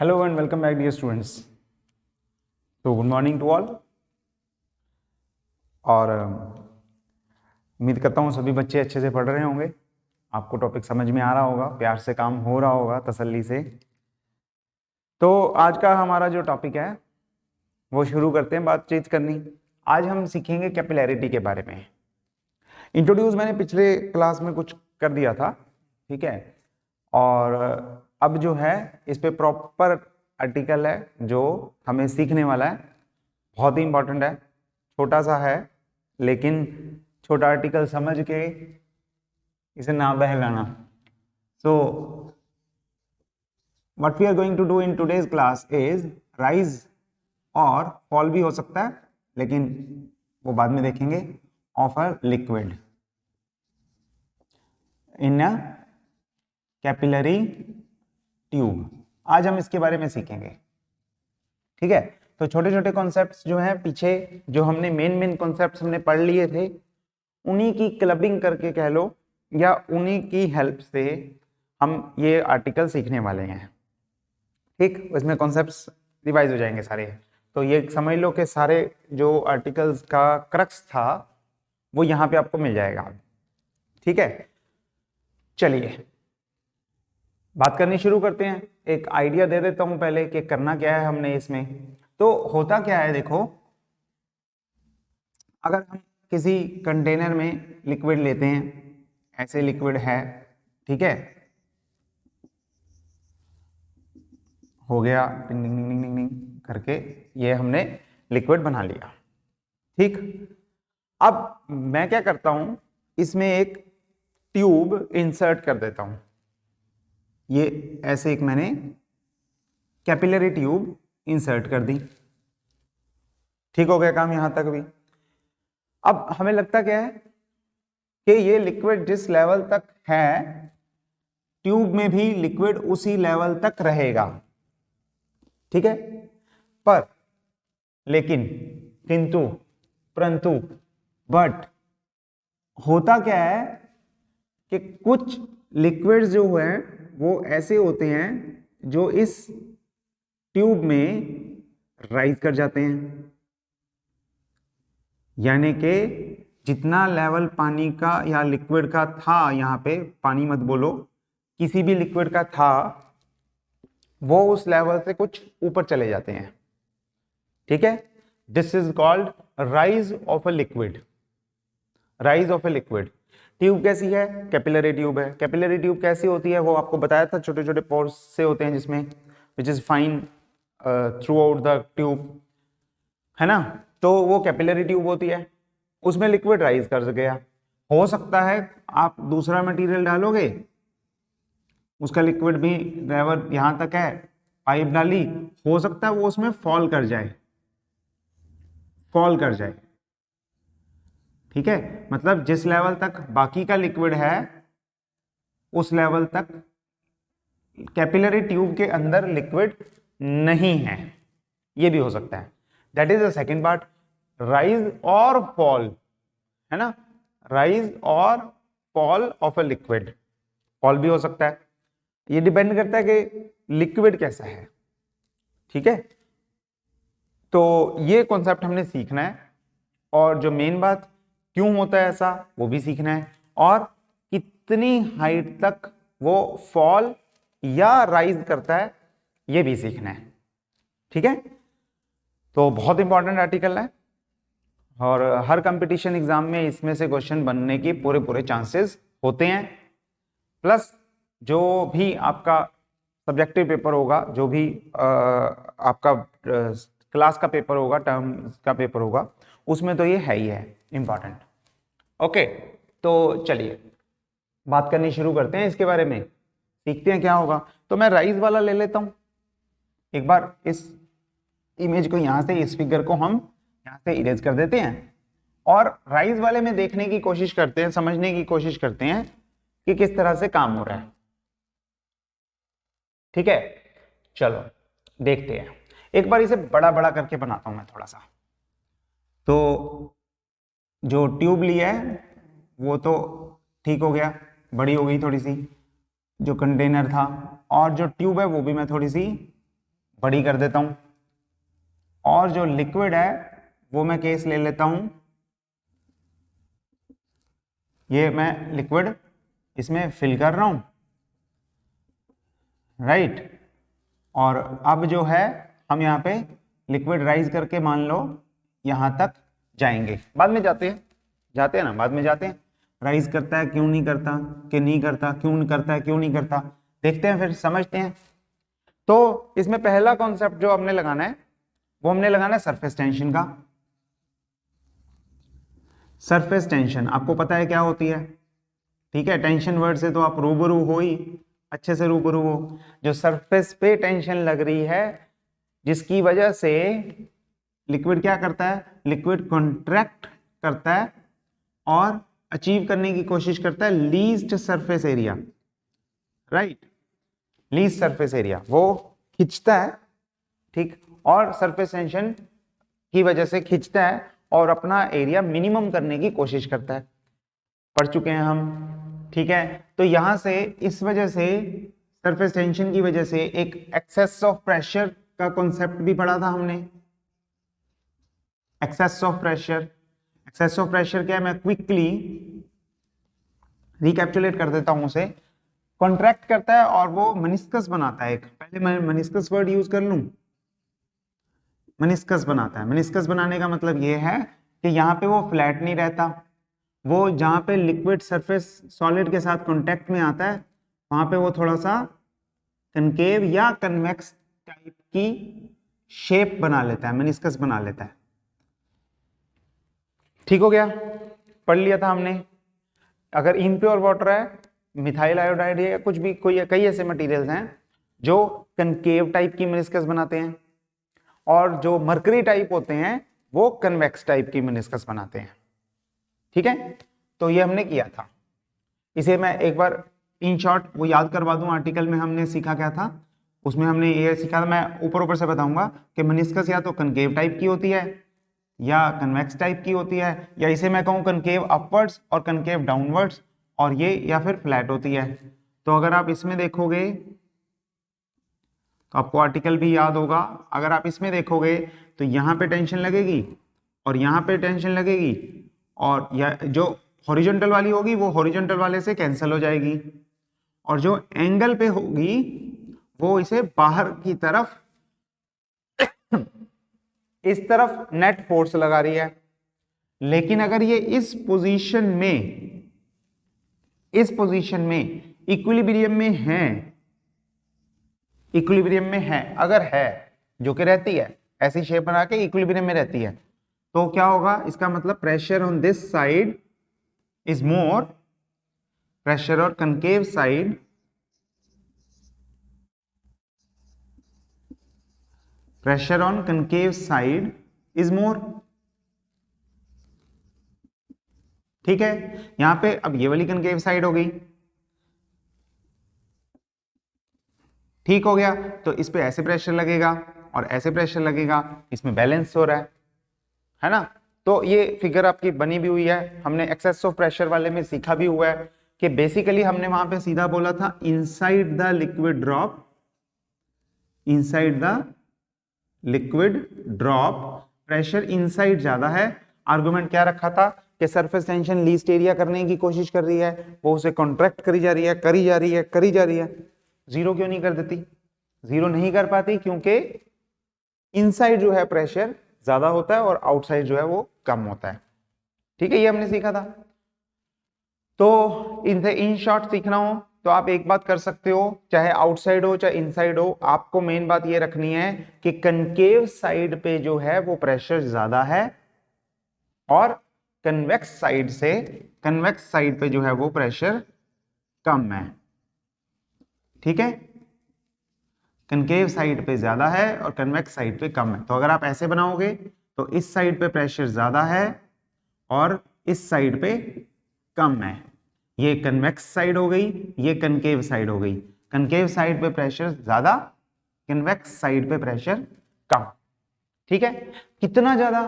Hello and welcome back dear students. तो good morning to all. और उम्मीद करता हूँ सभी बच्चे अच्छे से पढ़ रहे होंगे, आपको टॉपिक समझ में आ रहा होगा, प्यार से काम हो रहा होगा, तसल्ली से। तो आज का हमारा जो टॉपिक है वो शुरू करते हैं बातचीत करनी। आज हम सीखेंगे कैपिलैरिटी के बारे में। इंट्रोड्यूस मैंने पिछले क्लास में कुछ कर दिया था, ठीक है। और अब जो है इस पे प्रॉपर आर्टिकल है जो हमें सीखने वाला है, बहुत ही इंपॉर्टेंट है, छोटा सा है लेकिन छोटा आर्टिकल समझ के इसे ना बहलाना। So what we are going to do in today's class is rise और फॉल भी हो सकता है लेकिन वो बाद में देखेंगे, of a liquid in a capillary tube. आज हम इसके बारे में सीखेंगे, ठीक है। तो छोटे छोटे कॉन्सेप्ट्स जो हैं, पीछे जो हमने मेन कॉन्सेप्ट्स हमने पढ़ लिए थे, उन्हीं की क्लबिंग करके कह लो या उन्हीं की हेल्प से हम ये आर्टिकल सीखने वाले हैं, ठीक। इसमें कॉन्सेप्ट्स रिवाइज हो जाएंगे सारे। तो ये समझ लो कि सारे जो आर्टिकल्स का क्रक्स था वो यहाँ पे आपको मिल जाएगा, ठीक है। चलिए बात करनी शुरू करते हैं। एक आइडिया दे देता हूं पहले कि करना क्या है हमने इसमें। तो होता क्या है, देखो, अगर हम किसी कंटेनर में लिक्विड लेते हैं, ऐसे लिक्विड है, ठीक है, हो गया टिंग टिंग टिंग टिंग टिंग करके ये हमने लिक्विड बना लिया, ठीक। अब मैं क्या करता हूं, इसमें एक ट्यूब इंसर्ट कर देता हूं। ये ऐसे एक मैंने कैपिलरी ट्यूब इंसर्ट कर दी, ठीक हो गया काम यहां तक भी। अब हमें लगता क्या है कि ये लिक्विड जिस लेवल तक है, ट्यूब में भी लिक्विड उसी लेवल तक रहेगा, ठीक है। पर लेकिन किंतु परंतु बट होता क्या है कि कुछ लिक्विड्स जो है वो ऐसे होते हैं जो इस ट्यूब में राइज कर जाते हैं, यानी कि जितना लेवल पानी का या लिक्विड का था, यहाँ पे पानी मत बोलो, किसी भी लिक्विड का था, वो उस लेवल से कुछ ऊपर चले जाते हैं, ठीक है। This is called rise of a liquid. Rise of a liquid. Tube कैसी है? कैपिलरी ट्यूब है। कैपिलरी ट्यूब कैसी होती है वो आपको बताया था, छोटे छोटे पोर्स से होते हैं जिसमें which is fine through out the tube, है ना। तो वो कैपिलरी ट्यूब होती है, उसमें लिक्विड राइज कर गया। हो सकता है आप दूसरा मटेरियल डालोगे, उसका लिक्विड भी लेवल यहां तक है, पाइप डाली, हो सकता है वो उसमें फॉल कर जाए, फॉल कर जाए, ठीक है। मतलब जिस लेवल तक बाकी का लिक्विड है उस लेवल तक कैपिलरी ट्यूब के अंदर लिक्विड नहीं है, ये भी हो सकता है। That is the second part, rise और फॉल, है ना। राइज और fall of a liquid, fall भी हो सकता है, ये डिपेंड करता है कि लिक्विड कैसा है, ठीक है। तो ये कॉन्सेप्ट हमने सीखना है, और जो मेन बात क्यों होता है ऐसा वो भी सीखना है, और कितनी हाइट तक वो फॉल या राइज करता है ये भी सीखना है, ठीक है। तो बहुत इंपॉर्टेंट आर्टिकल है और हर कंपटीशन एग्जाम में इसमें से क्वेश्चन बनने के पूरे पूरे चांसेस होते हैं। प्लस जो भी आपका सब्जेक्टिव पेपर होगा, जो भी आपका क्लास का पेपर होगा, टर्म का पेपर होगा, उसमें तो ये है ही है इंपॉर्टेंट। ओके, तो चलिए बात करनी शुरू करते हैं इसके बारे में, सीखते हैं क्या होगा। तो मैं राइज वाला ले लेता हूं एक बार, इस इमेज को यहां से, इस फिगर को हम यहां से इरेज कर देते हैं और राइज वाले में देखने की कोशिश करते हैं, समझने की कोशिश करते हैं कि किस तरह से काम हो रहा है, ठीक है। चलो देखते हैं, एक बार इसे बड़ा बड़ा करके बनाता हूं मैं थोड़ा सा। तो जो ट्यूब लिया है वो तो ठीक हो गया, बड़ी हो गई थोड़ी सी, जो कंटेनर था, और जो ट्यूब है वो भी मैं थोड़ी सी बड़ी कर देता हूं, और जो लिक्विड है वो मैं केस ले लेता हूं, ये मैं लिक्विड इसमें फिल कर रहा हूं, राइट। और अब जो है हम यहाँ पे लिक्विड राइज करके मान लो यहां तक जाएंगे, बाद में जाते हैं ना, बाद में जाते हैं। राइज करता है क्यों नहीं करता, कि नहीं करता, क्यों नहीं करता है, क्यों नहीं करता, देखते हैं फिर समझते हैं। तो इसमें पहला कॉन्सेप्ट जो हमने लगाना है वो हमने लगाना है सरफेस टेंशन का। सरफेस टेंशन आपको पता है क्या होती है, ठीक है, टेंशन वर्ड से तो आप रूबरू हो ही, अच्छे से रूबरू हो। जो सरफेस पे टेंशन लग रही है जिसकी वजह से लिक्विड क्या करता है, लिक्विड कॉन्ट्रैक्ट करता है और अचीव करने की कोशिश करता है least surface area, right, least surface area वो खींचता है, ठीक, और सरफेस टेंशन की वजह से खींचता है और अपना एरिया मिनिमम करने की कोशिश करता है। पढ़ चुके हैं हम, ठीक है। तो यहां से इस वजह से सरफेस टेंशन की वजह से एक एक्सेस ऑफ प्रेशर का कॉन्सेप्ट भी पढ़ा था हमने। Excess of pressure, excess of pressure क्या है, मैं क्विकली रिकैप्चुलेट कर देता हूं उसे। कॉन्ट्रैक्ट करता है और वो मेनिस्कस बनाता है, एक पहले मैं मेनिस्कस वर्ड यूज कर लूं, मेनिस्कस बनाता है। मेनिस्कस बनाने का मतलब ये है कि यहाँ पे वो फ्लैट नहीं रहता, वो जहाँ पे लिक्विड सरफेस सॉलिड के साथ कांटेक्ट में आता है वहां पे वो थोड़ा सा कनकेव या कन्वेक्स टाइप की शेप बना लेता है, मेनिस्कस बना लेता है। ठीक हो गया, पढ़ लिया था हमने। अगर इनप्योर वाटर है, मिथाइल आयोडाइड है, कुछ भी, कोई कई ऐसे मटेरियल्स हैं जो कनकेव टाइप की मेनिस्कस बनाते हैं, और जो मरकरी टाइप होते हैं वो कन्वेक्स टाइप की मेनिस्कस बनाते हैं, ठीक है। तो ये हमने किया था, इसे मैं एक बार इन शॉर्ट वो याद करवा दूं। आर्टिकल में हमने सीखा क्या था, उसमें हमने ये सीखा था, मैं ऊपर ऊपर से बताऊंगा कि मेनिस्कस या तो कनकेव टाइप की होती है या कन्वेक्स टाइप की होती है, या इसे मैं कहूं कनकेव अपवर्ड्स और कनकेव डाउनवर्ड्स, और ये या फिर फ्लैट होती है। तो अगर आप इसमें देखोगे तो आपको आर्टिकल भी याद होगा। अगर आप इसमें देखोगे तो यहाँ पे टेंशन लगेगी और यहाँ पे टेंशन लगेगी, और या जो हॉरिजॉन्टल वाली होगी वो हॉरिजॉन्टल वाले से कैंसिल हो जाएगी, और जो एंगल पे होगी वो इसे बाहर की तरफ इस तरफ नेट फोर्स लगा रही है। लेकिन अगर ये इस पोजीशन में इक्विलिब्रियम में है, इक्विलिब्रियम में है, अगर है, जो कि रहती है ऐसी शेप बना के इक्विलिब्रियम में रहती है, तो क्या होगा, इसका मतलब pressure on this side is more, pressure और concave side pressure on concave side is more, ठीक है। यहां पे अब ये वाली कनकेव साइड हो गई, ठीक हो गया, तो इस पे ऐसे प्रेशर लगेगा और ऐसे प्रेशर लगेगा, इसमें बैलेंस हो रहा है ना। तो ये फिगर आपकी बनी भी हुई है, हमने एक्सेस ऑफ प्रेशर वाले में सीखा भी हुआ है कि बेसिकली हमने वहां पे सीधा बोला था inside the liquid drop, inside the liquid drop pressure inside ज्यादा है। आर्गुमेंट क्या रखा था कि सरफेस टेंशन लीस्ट एरिया करने की कोशिश कर रही है, वो उसे कॉन्ट्रैक्ट करी जा रही है, करी जा रही है, करी जा रही है, जीरो क्यों नहीं कर देती, जीरो नहीं कर पाती क्योंकि इनसाइड जो है प्रेशर ज्यादा होता है और आउटसाइड जो है वो कम होता है, ठीक है, ये हमने सीखा था। तो इनसे इन शॉर्ट सीखना हो तो आप एक बात कर सकते हो, चाहे आउटसाइड हो चाहे इनसाइड हो, आपको मेन बात ये रखनी है कि कनकेव साइड पे जो है वो प्रेशर ज्यादा है और कन्वेक्स साइड से, कन्वेक्स साइड पे जो है वो प्रेशर कम है, ठीक है। कनकेव साइड पे ज्यादा है और कन्वेक्स साइड पे कम है। तो अगर आप ऐसे बनाओगे तो इस साइड पे प्रेशर ज्यादा है और इस साइड पे कम है, ये कन्वेक्स साइड हो गई, ये कनकेव साइड हो गई। कनकेव साइड पे प्रेशर ज्यादा, कन्वेक्स साइड पे प्रेशर कम, ठीक है। कितना ज्यादा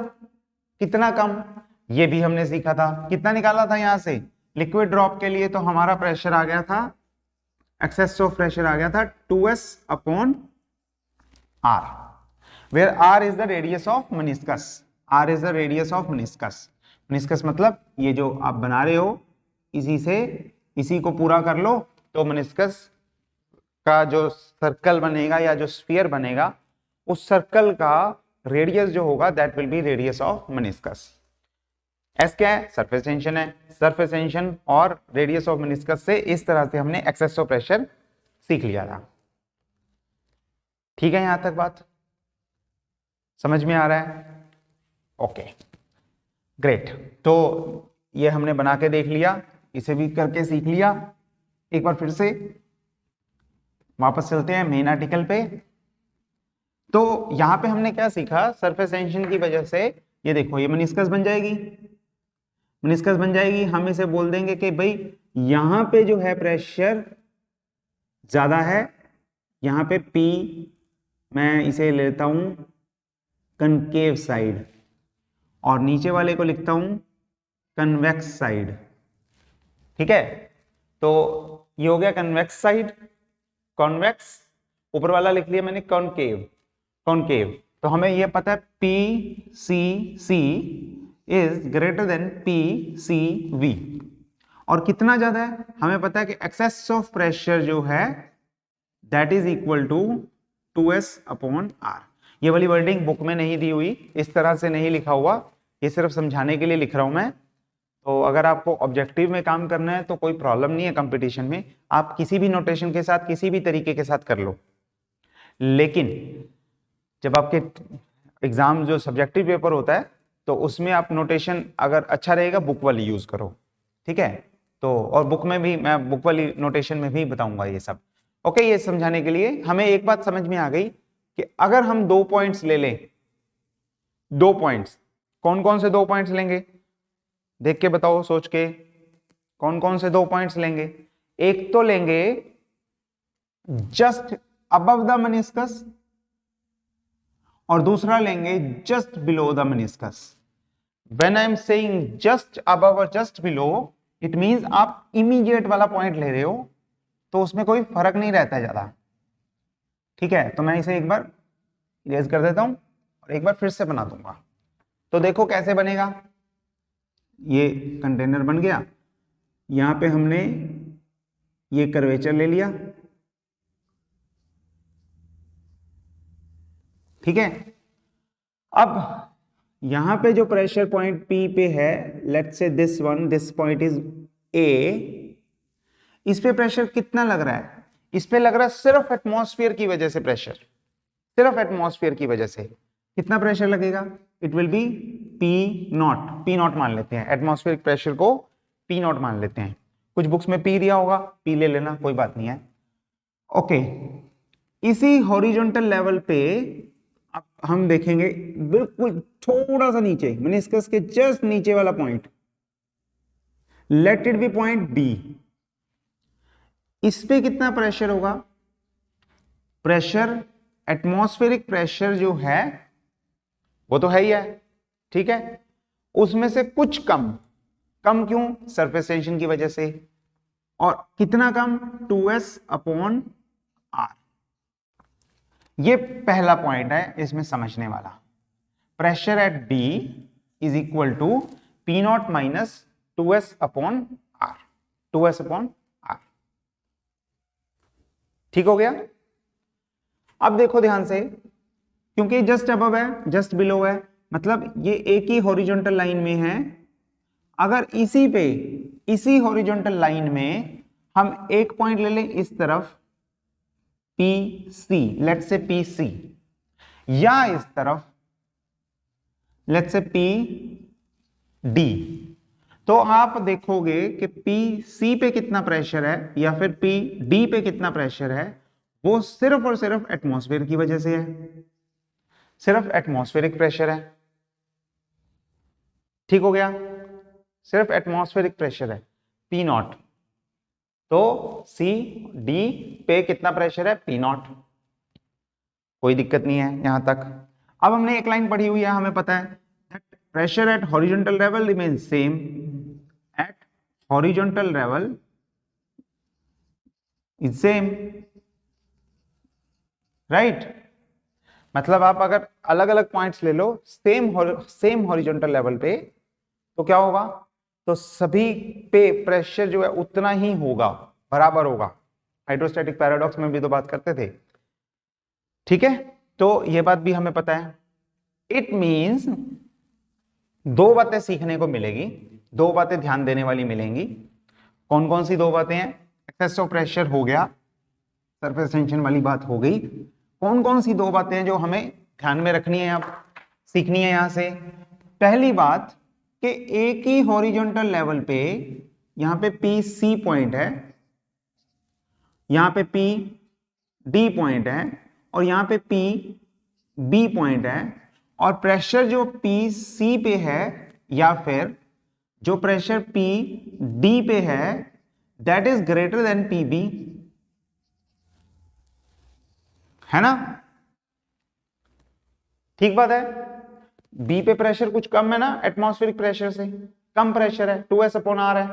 कितना कम ये भी हमने सीखा था। कितना निकाला था यहां से लिक्विड ड्रॉप के लिए, तो हमारा प्रेशर आ गया था, एक्सेस ऑफ प्रेशर आ गया था 2s upon R, where R is the radius of meniscus. R is the radius of meniscus. meniscus मतलब ये जो आप बना रहे हो, इसी को पूरा कर लो तो meniscus का जो सर्कल बनेगा या जो स्फीयर बनेगा, उस सर्कल का रेडियस जो होगा that will be radius of meniscus. S क्या है? सरफेस टेंशन है. सरफेस टेंशन और रेडियस ऑफ मेनिस्कस से इस तरह से हमने एक्सेस ऑफ प्रेशर सीख लिया था. ठीक है, यहां तक बात समझ में आ रहा है? Okay, great. तो ये हमने बना के देख लिया, इसे भी करके सीख लिया. एक बार फिर से वापस चलते हैं मेन आर्टिकल पे. तो यहां पे हमने क्या सीखा? सरफेस टेंशन की वजह से ये देखो, ये मेनिस्कस बन जाएगी. मेनिस्कस बन जाएगी. हम इसे बोल देंगे कि भाई यहां पे जो है प्रेशर ज्यादा है, यहां पे P मैं इसे लेता हूं कनकेव साइड, और नीचे वाले को लिखता हूं कन्वेक्स साइड. ठीक है, तो ये हो गया कन्वेक्स साइड, कॉन्वेक्स. ऊपर वाला लिख लिया मैंने कॉनकेव. कॉनकेव तो हमें ये पता है PCC is greater then PCV. और कितना ज्यादा है? हमें पता है कि एक्सेस ऑफ प्रेशर जो है that is equal to 2S upon R. ये वाली वर्डिंग बुक में नहीं दी हुई, इस तरह से नहीं लिखा हुआ, ये सिर्फ समझाने के लिए लिख रहा हूं मैं. तो अगर आपको ऑब्जेक्टिव में काम करना है तो कोई प्रॉब्लम नहीं है. कंपटीशन में आप किसी भी नोटेशन के साथ, किसी भी तरीके के साथ कर लो, लेकिन जब आपके एग्जाम जो सब्जेक्टिव पेपर होता है तो उसमें आप नोटेशन अगर अच्छा रहेगा बुक वाली यूज करो. ठीक है, तो और बुक में भी मैं बुक वाली नोटेशन में भी बताऊंगा ये सब. ओके, ये समझाने के लिए हमें एक बात समझ में आ गई कि अगर हम 2 पॉइंट्स ले लें, 2 पॉइंट्स, कौन कौन से 2 पॉइंट्स लेंगे? देख के बताओ, सोच के, कौन कौन से 2 पॉइंट्स लेंगे? एक तो लेंगे जस्ट अबव द मेनिस्कस, और दूसरा लेंगे just below the meniscus. When I am saying just above और जस्ट बिलो, इट मींस आप इमीडिएट वाला पॉइंट ले रहे हो, तो उसमें कोई फर्क नहीं रहता है ज्यादा. ठीक है, तो मैं इसे एक बार इरेज कर देता हूं और एक बार फिर से बना दूंगा. तो देखो कैसे बनेगा. ये कंटेनर बन गया, यहां पे हमने ये कर्वेचर ले लिया. ठीक है, अब यहां पे जो प्रेशर पॉइंट P पे है, let's say this one, this point is A. इस पे प्रेशर कितना लग रहा है? इस पे लग रहा है सिर्फ एटमॉस्फेयर की वजह से प्रेशर, सिर्फ एटमॉस्फेयर की वजह से. कितना प्रेशर लगेगा? इट विल बी P0 मान लेते हैं. एटमॉस्फेरिक प्रेशर को P0 मान लेते हैं. कुछ बुक्स में P दिया होगा, P ले लेना, कोई बात नहीं है. ओके, इसी हॉरिजॉन्टल लेवल पे अब हम देखेंगे बिल्कुल थोड़ा सा नीचे, मेनिस्कस के जस्ट नीचे वाला point, let it be point B. इस पे कितना प्रेशर होगा? प्रेशर, एटमॉस्फेरिक प्रेशर जो है वो तो है ही है. ठीक है, उसमें से कुछ कम. कम क्यों? सरफेस टेंशन की वजह से. और कितना कम? 2S upon R. ये पहला पॉइंट है इसमें समझने वाला. Pressure at B is equal to P0 minus 2S upon R. 2S upon R. ठीक हो गया? अब देखो ध्यान से, क्योंकि जस्ट अबव है, जस्ट बिलो है, मतलब ये एक ही हॉरिजॉन्टल लाइन में है. अगर इसी हॉरिजॉन्टल लाइन में हम एक पॉइंट ले लें इस तरफ PC, लेट्स से PC, या इस तरफ लेट्स से PD, तो आप देखोगे कि PC पे कितना प्रेशर है या फिर PD पे कितना प्रेशर है, वो सिर्फ और सिर्फ एटमॉस्फेयर की वजह से है. सिर्फ एटमॉस्फेरिक प्रेशर है. ठीक हो गया? सिर्फ एटमॉस्फेरिक प्रेशर है P0. तो CD पे कितना प्रेशर है? P0. कोई दिक्कत नहीं है यहां तक. अब हमने एक लाइन पढ़ी हुई है, हमें पता है pressure at horizontal level remains same. At horizontal level is same, right? मतलब आप अगर अलग अलग पॉइंट्स ले लो सेम हॉरिजॉन्टल लेवल पे, तो क्या होगा, तो सभी पे प्रेशर जो है उतना ही होगा, बराबर होगा। हाइड्रोस्टैटिक पैराडॉक्स में भी तो बात करते थे। ठीक है, तो ये बात भी हमें पता है। इट मींस दो बातें सीखने को मिलेगी, दो बातें ध्यान देने वाली मिलेंगी। कौन कौन सी दो बातें हैं? एक्सेस ऑफ प्रेशर हो गया, सरफेस टेंशन वाली बात हो गई। कौन कौन सी दो बातें हैं जो हमें ध्यान में रखनी है, आप सीखनी है यहां से? पहली बात कि एक ही हॉरिजॉन्टल लेवल पे यहां पे पी सी पॉइंट है, यहां पे पी डी पॉइंट है, और यहां पे पी बी पॉइंट है, और प्रेशर जो पी सी पे है या फिर जो प्रेशर पी डी पे है that is greater than P B, है ना? ठीक बात है। बी पे प्रेशर कुछ कम है ना, एटमॉस्फेरिक प्रेशर से कम प्रेशर है, 2s/r है।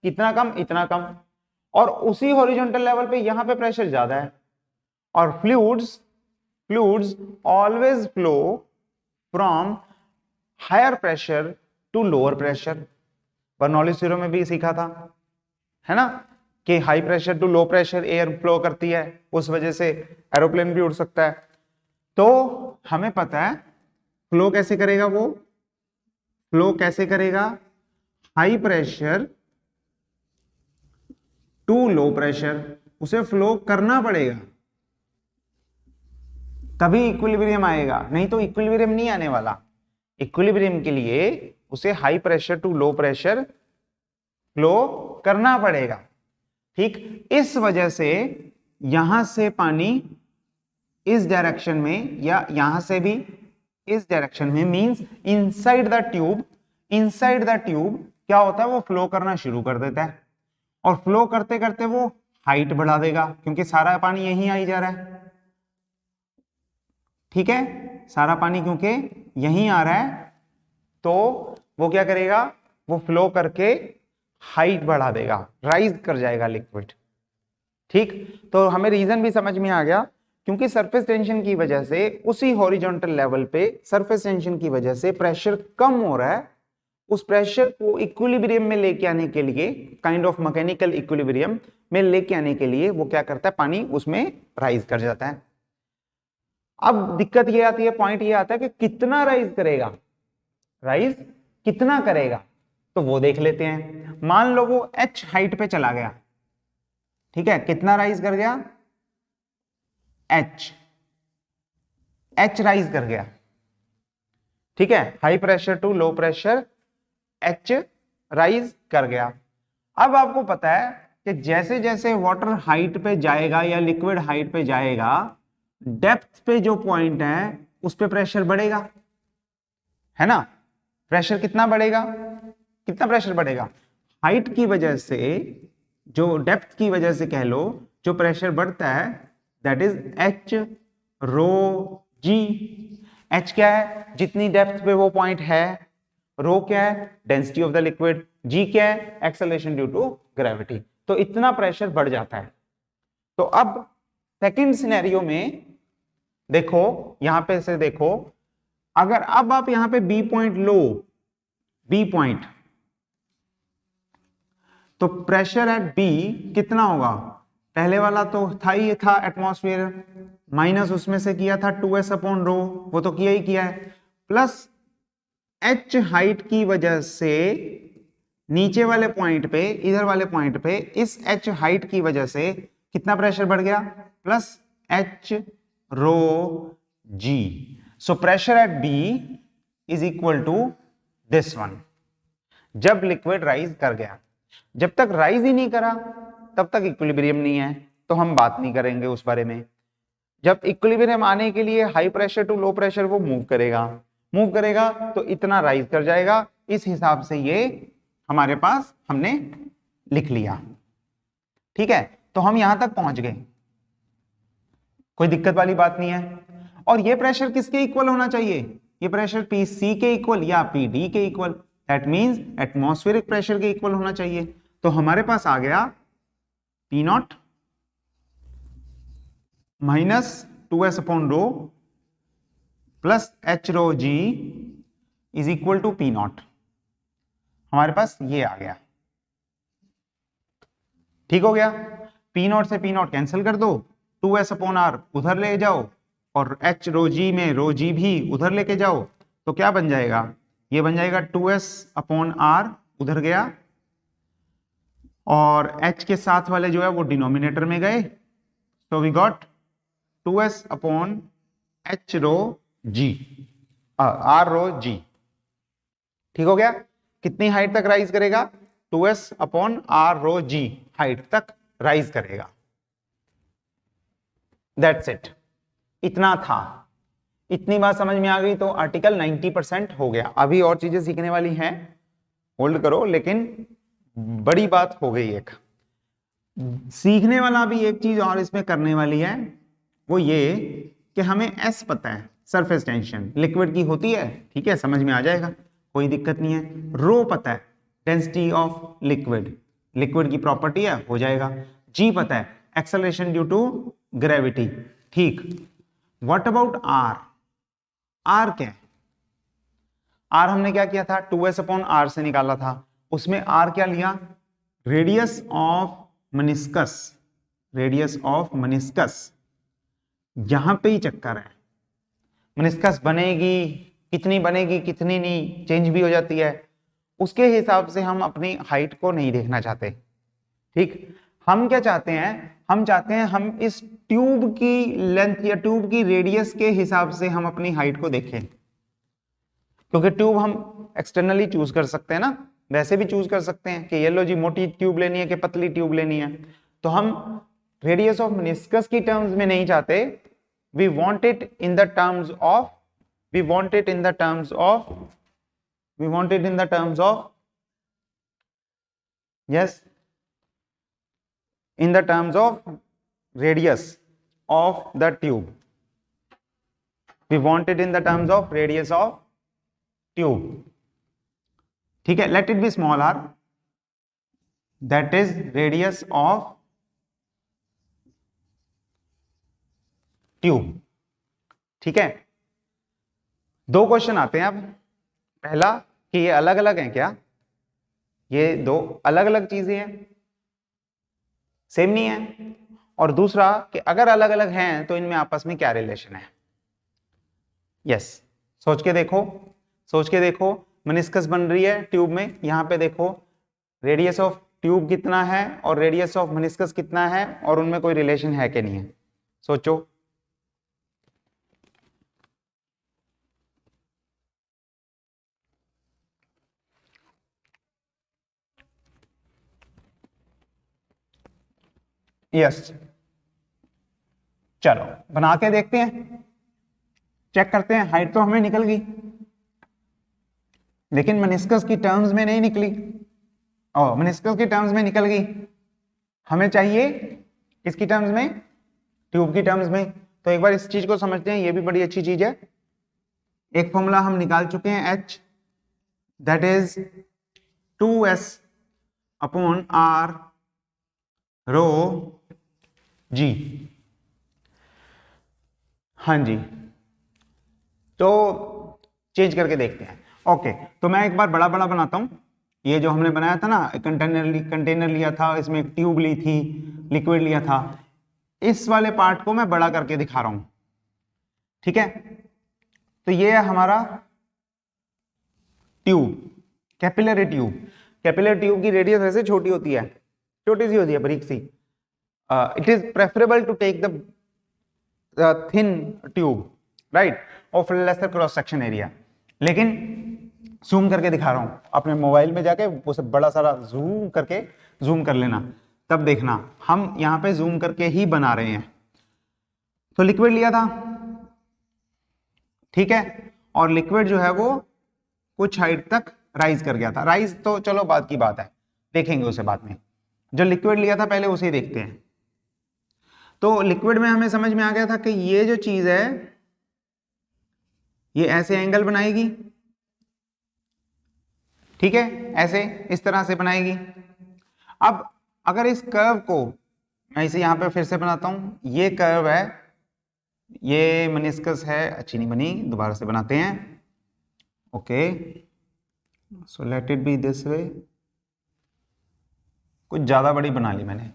कितना कम? इतना कम। और उसी हॉरिजॉन्टल लेवल पे यहां पे प्रेशर ज्यादा है। और fluids always flow from higher pressure to lower pressure. Bernoulli theorem में भी सीखा था, है ना, कि high pressure to low pressure air flow करती है, उस वजह से एरोप्लेन भी उड़ सकता है। तो हमें पता है फ्लो कैसे करेगा, वो फ्लो कैसे करेगा, high pressure to low pressure, उसे फ्लो करना पड़ेगा तभी इक्विलिब्रियम आएगा, नहीं तो इक्विलिब्रियम नहीं आने वाला। इक्विलिब्रियम के लिए उसे high pressure to low pressure flow करना पड़ेगा। ठीक, इस वजह से यहां से पानी इस डायरेक्शन में या यहां से भी इस डायरेक्शन में, means inside the tube, inside the tube क्या होता है, वो फ्लो करना शुरू कर देता है। और फ्लो करते करते वो हाइट बढ़ा देगा, क्योंकि सारा पानी यहीं आई जा रहा है। ठीक है, सारा पानी क्योंकि यहीं आ रहा है, तो वो क्या करेगा, वो फ्लो करके हाइट बढ़ा देगा, राइज कर जाएगा लिक्विड। ठीक, तो हमें रीजन भी समझ में आ गया, क्योंकि सरफेस टेंशन की वजह से उसी हॉरिजॉन्टल लेवल पे सरफेस टेंशन की वजह से प्रेशर कम हो रहा है। उस प्रेशर को इक्विलिब्रियम में लेके आने के लिए, काइंड ऑफ मैकेनिकल इक्विलिब्रियम में लेके आने के लिए वो क्या करता है, पानी उसमें राइज कर जाता है। अब दिक्कत ये आती है, पॉइंट ये आता है कि कितना राइज करेगा, राइज कितना करेगा, तो वो देख लेते हैं। मान लो वो h हाइट पे चला गया, ठीक है, कितना राइज कर गया, h राइज कर गया। ठीक है, high pressure to low pressure h rise कर गया। अब आपको पता है कि जैसे जैसे वाटर हाइट पे जाएगा या लिक्विड हाइट पे जाएगा, डेप्थ पे जो पॉइंट है उस पे प्रेशर बढ़ेगा, है ना? प्रेशर कितना बढ़ेगा, कितना प्रेशर बढ़ेगा, हाइट की वजह से, जो डेप्थ की वजह से कह लो, जो प्रेशर बढ़ता है that is H rho G. H क्या है, जितनी डेप्थ पे वो पॉइंट है, रो क्या है, डेंसिटी ऑफ द लिक्विड, जी क्या है, एक्सेलरेशन ड्यू टू ग्रेविटी। तो इतना प्रेशर बढ़ जाता है। तो अब सेकंड सिनेरियो में देखो, यहां पे से देखो, अगर अब आप यहां पे बी पॉइंट लो, बी पॉइंट, तो प्रेशर एट बी कितना होगा, पहले वाला तो था ही था एटमॉस्फेयर, माइनस उसमें से किया था 2s/ρ, वो तो किया ही किया है, प्लस h हाइट की वजह से नीचे वाले पॉइंट पे, इधर वाले पॉइंट पे इस h हाइट की वजह से कितना प्रेशर बढ़ गया, plus h rho G. So pressure at B is equal to this one. जब लिक्विड राइज कर गया, जब तक राइज ही नहीं करा तब तक इक्विलिब्रियम नहीं है, तो हम बात नहीं करेंगे उस बारे में। जब इक्विलिब्रियम आने के लिए high pressure to low pressure वो मूव करेगा तो इतना राइज कर जाएगा। इस हिसाब से ये हमारे पास हमने लिख लिया। ठीक है, तो हम यहां तक पहुंच गए, कोई दिक्कत वाली बात नहीं है। और ये प्रेशर किसके इक्वल होना चाहिए, ये प्रेशर पी सी के इक्वल या पी डी के equal, that means atmospheric pressure के इक्वल होना चाहिए। तो हमारे पास आ गया P naught minus 2s/ρ plus H rho G is equal to P naught. हमारे पास ये आ गया, ठीक हो गया। पी नॉट से पी नॉट कैंसिल कर दो, 2s अपॉन आर उधर ले जाओ और एच रो जी में रो जी भी उधर लेके जाओ, तो क्या बन जाएगा, ये बन जाएगा 2s अपॉन आर उधर गया और h के साथ वाले जो है वो डिनोमिनेटर में गए, तो we got 2s upon H rho g, R rho g. ठीक हो गया। कितनी हाइट तक राइज करेगा, 2s upon R rho g height तक राइज करेगा। दैट्स इट, इतना था। इतनी बात समझ में आ गई तो आर्टिकल 90% हो गया। अभी और चीजें सीखने वाली हैं, होल्ड करो, लेकिन बड़ी बात हो गई। एक सीखने वाला भी एक चीज और इसमें करने वाली है, वो ये कि हमें एस पता है, सरफेस टेंशन लिक्विड की होती है, ठीक है, समझ में आ जाएगा, कोई दिक्कत नहीं है। रो पता है, डेंसिटी ऑफ लिक्विड, लिक्विड की प्रॉपर्टी है, हो जाएगा। जी पता है, एक्सेलरेशन ड्यू टू ग्रेविटी, ठीक। व्हाट अबाउट आर, आर क्या है, आर हमने क्या किया था, 2s अपॉन आर से निकाला था, उसमें आर क्या लिया, रेडियस ऑफ मनिस्कस, रेडियस ऑफ मनिस्कस। यहां पे ही चक्कर है, मनिस्कस बनेगी कितनी, बनेगी कितनी नहीं, चेंज भी हो जाती है, उसके हिसाब से हम अपनी हाइट को नहीं देखना चाहते, ठीक। हम क्या चाहते हैं, हम चाहते हैं हम इस ट्यूब की लेंथ या ट्यूब की रेडियस के हिसाब से हम अपनी हाइट को देखें, क्योंकि ट्यूब हम एक्सटर्नली चूज कर सकते हैं ना, वैसे भी चूज कर सकते हैं कि ये लो जी मोटी ट्यूब लेनी है कि पतली ट्यूब लेनी है, तो हम रेडियस ऑफ मेनिस्कस की टर्म्स में नहीं चाहते, we want it in the terms of, we want it in the terms of, we want it in the terms of, yes, in the terms of radius of the tube, we want it in the terms of radius of tube, ठीक है। let it be small r, that is radius of tube, ठीक है। दो question आते हैं अब, पहला कि ये अलग अलग हैं क्या, ये दो अलग अलग चीजें हैं, सेम नहीं है, और दूसरा कि अगर अलग अलग हैं तो इनमें आपस में क्या रिलेशन है। यस, सोच के देखो, सोच के देखो, मेनिस्कस बन रही है ट्यूब में, यहां पे देखो रेडियस ऑफ ट्यूब कितना है और रेडियस ऑफ मेनिस्कस कितना है, और उनमें कोई रिलेशन है कि नहीं है, सोचो। यस, चलो बना के देखते हैं, चेक करते हैं। हाइट तो हमें निकल गई, लेकिन मेनिस्कस की टर्म्स में नहीं निकली, और मेनिस्कस की टर्म्स में निकल गई, हमें चाहिए किसकी टर्म्स में, ट्यूब की टर्म्स में। तो एक बार इस चीज को समझते हैं, ये भी बड़ी अच्छी चीज है। एक फॉर्मूला हम निकाल चुके हैं, H, that is 2s upon R rho g, हाँ जी। तो चेंज करके देखते हैं। ओके, तो मैं एक बार बड़ा बड़ा बनाता हूं। ये जो हमने बनाया था ना, कंटेनर लिया था, इसमें एक ट्यूब ली थी, लिक्विड लिया था, इस वाले पार्ट को मैं बड़ा करके दिखा रहा हूं, ठीक है। तो ये है हमारा tube, capillary tube. Capillary tube की रेडियस वैसे छोटी होती है, छोटी सी होती है, बारीक सी। It is preferable to take the thin tube, right, of lesser cross section area. लेकिन जूम करके दिखा रहा हूं, अपने मोबाइल में जाके उसे बड़ा सारा जूम करके जूम कर लेना, तब देखना हम यहां पे जूम करके ही बना रहे हैं। तो लिक्विड लिया था, ठीक है, और लिक्विड जो है वो कुछ हाइट तक राइज कर गया था। राइज तो चलो बाद की बात है, देखेंगे उसे बाद में। जो लिक्विड लिया था पहले उसे देखते हैं। तो लिक्विड में हमें समझ में आ गया था कि ये जो चीज है ये ऐसे एंगल बनाएगी, ठीक है, ऐसे इस तरह से बनाएगी। अब अगर इस कर्व को मैं इसे यहां पे फिर से बनाता हूं, ये कर्व है ये मनिस्कस है, अच्छी नहीं बनी, दोबारा से बनाते हैं। Okay, so let it be this way. कुछ ज़्यादा बड़ी बना ली मैंने।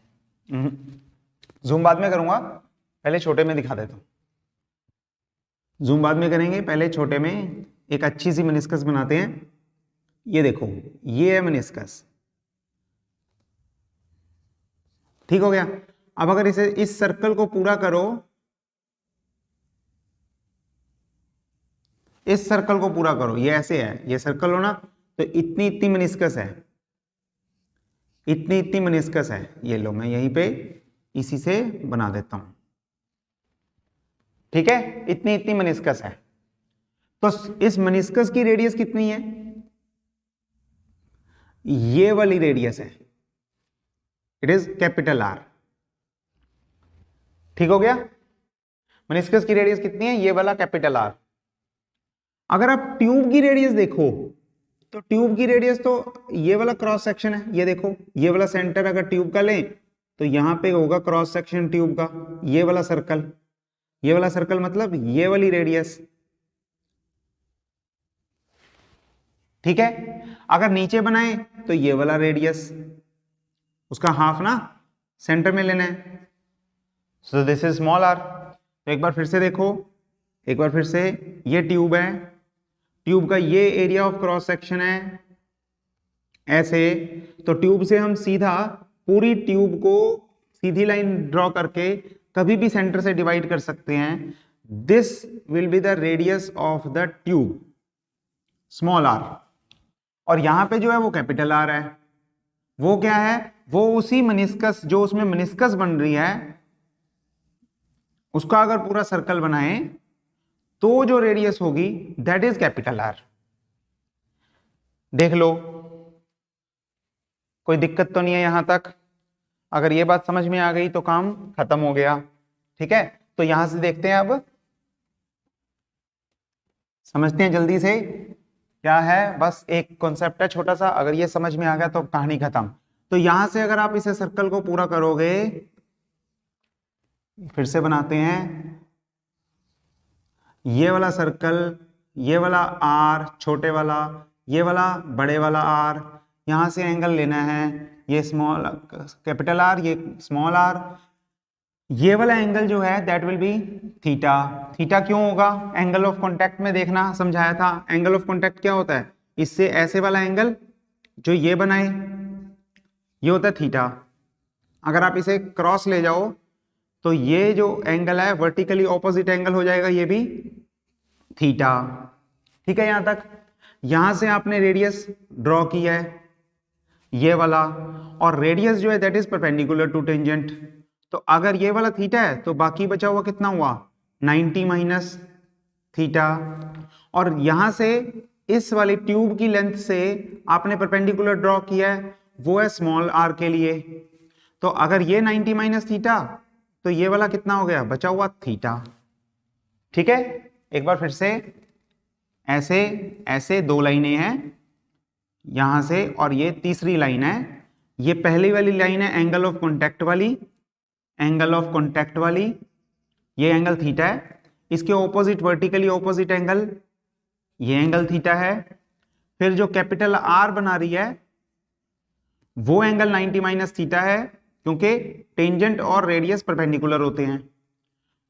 जूम बाद में करूँगा, पहले छोटे में दिखा देता हूँ। जूम बाद में करेंगे, पहले छोटे में एक अच्छी सी मनिस्कस बनाते हैं। ये देखो, ये है मनिस्कस, ठीक हो गया। अब अगर इसे इस सर्कल को पूरा करो, इस सर्कल को पूरा करो, ये ऐसे है, ये सर्कल हो ना, तो इतनी इतनी मनिस्कस है, इतनी इतनी मनिस्कस है। ये लो, मैं यहीं पे इसी से बना देता हूं, ठीक है, इतनी इतनी मनिस्कस है। तो इस मनिस्कस की रेडियस कितनी है? ये वाली रेडियस है, इट इज कैपिटल आर, ठीक हो गया। मनिस्कस की रेडियस कितनी है? ये वाला कैपिटल आर। अगर आप ट्यूब की रेडियस देखो, तो ट्यूब की रेडियस तो ये वाला क्रॉस सेक्शन है, ये देखो, ये वाला सेंटर अगर ट्यूब का लें तो यहां पे होगा क्रॉस सेक्शन ट्यूब का, ये वाला सर्कल, ये वाला सर्कल मतलब ये वाली रेडियस, ठीक है। अगर नीचे बनाए तो ये वाला रेडियस, उसका हाफ ना सेंटर में लेना है, so this is small R. तो एक बार फिर से देखो, एक बार फिर से, ये ट्यूब है, ट्यूब का ये एरिया ऑफ क्रॉस सेक्शन है ऐसे। तो ट्यूब से हम सीधा पूरी ट्यूब को सीधी लाइन ड्रॉ करके कभी भी सेंटर से डिवाइड कर सकते हैं। This will be the radius of the tube, small R. और यहां पे जो है वो कैपिटल आर है। वो क्या है? वो उसी मनिस्कस, जो उसमें मनिस्कस बन रही है, उसका अगर पूरा सर्कल बनाए तो जो रेडियस होगी दैट इज कैपिटल आर। देख लो, कोई दिक्कत तो नहीं है यहां तक? अगर ये बात समझ में आ गई तो काम खत्म हो गया, ठीक है। तो यहां से देखते हैं, अब समझते हैं जल्दी से क्या है। बस एक कॉन्सेप्ट है छोटा सा, अगर ये समझ में आ गया तो कहानी खत्म। तो यहां से अगर आप इसे सर्कल को पूरा करोगे, फिर से बनाते हैं, ये वाला सर्कल, ये वाला आर छोटे वाला, ये वाला बड़े वाला आर, यहां से एंगल लेना है, ये स्मॉल कैपिटल आर, ये स्मॉल आर। ये वाला एंगल जो है that will be theta. Theta क्यों होगा? एंगल ऑफ कांटेक्ट में देखना, समझाया था। एंगल ऑफ कांटेक्ट क्या होता है? इससे ऐसे वाला एंगल जो ये बनाए, ये होता है थीटा। अगर आप इसे क्रॉस ले जाओ तो ये जो एंगल है वर्टिकली ऑपोजिट एंगल हो जाएगा, ये भी थीटा, ठीक है। यहां तक, यहां से आपने रेडियस ड्रॉ किया है ये वाला, और रेडियस जो है that is perpendicular to tangent. तो अगर ये वाला थीटा है तो बाकी बचा हुआ कितना हुआ? 90 माइनस थीटा। और यहां से इस वाली ट्यूब की लेंथ से आपने परपेंडिकुलर ड्रॉ किया है, वो है स्मॉल आर के लिए। तो अगर ये 90 माइनस थीटा, तो ये वाला कितना हो गया? बचा हुआ थीटा, ठीक है। एक बार फिर से, ऐसे ऐसे दो लाइनें हैं यहां से, और ये तीसरी लाइन है। ये पहली वाली लाइन है एंगल ऑफ कॉन्टेक्ट वाली, एंगल ऑफ कॉन्टेक्ट वाली, ये एंगल थीटा है। इसके ऑपोजिट, वर्टिकली ऑपोजिट एंगल, ये एंगल थीटा है। फिर जो कैपिटल आर बना रही है वो एंगल 90 माइनस थीटा है, क्योंकि टेंजेंट और रेडियस परपेंडिकुलर होते हैं।